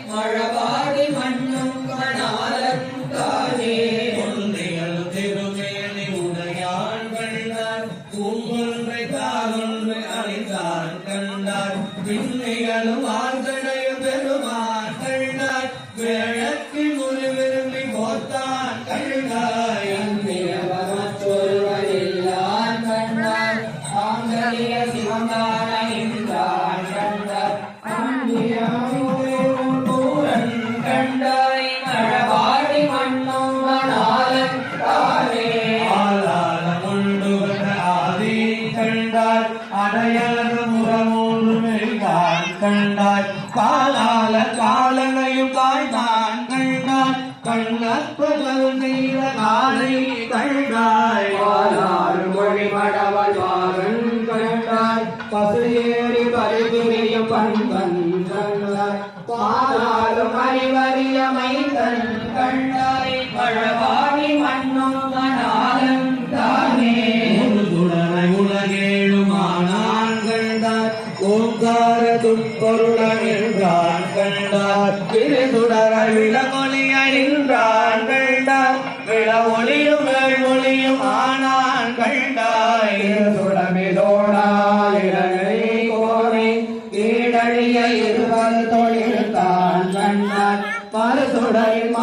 மழபாடி மண்ணும் கணாலன் தானே ஒன்றையல் திருமேனி உடையான் கண்டார் பூங்கொன்றை தானொன்று அணிந்தான் கண்டார் பின்னைகளும் வாழ்கடைய பெருமான் கண்டார் வேழத்தில் முறி விரும்பி போத்தான் கண்டாய் மற்றொருவரில்லான் கண்டார் ஆங்கலிய சிவங்கான நின்றான் கண்டார் கண்டாய் மழபாடி மண்ணும் மணாலன் தானே ஆளால முண்டுகட ஆதி கண்டாய் அடையாத முறமூன்று மெய்தான் கண்டாய் காலால காலனையும் தாய்தான் கண்டாய் கண்ணற்பகல் நீர காலை கண்டாய் பாலாறு மொழி மடவல் வாகன் கண்டாய் பசு ஏறி பரிபுரியும் பண்பன் கண்டாய் பாலாலும் அறிவறிய மைந்தன் கண்டாய் மழபாடி மண்ணும் மணாலன் தானே சுடரை உலகேழுமானான் கண்டாய் ஓங்கார துப்பொருளன் என்றான் கண்டாய் திருசுடரை விளமொழி அணிந்தான் கண்டாய் விள ஒளியும் வேள்மொழியும் ஆனான் கண்டாய் சுடமிதோடாய் இளநை கோரை ஈடழிய இருவர் தொழில் தான் கண்டாய் பல சுடரில்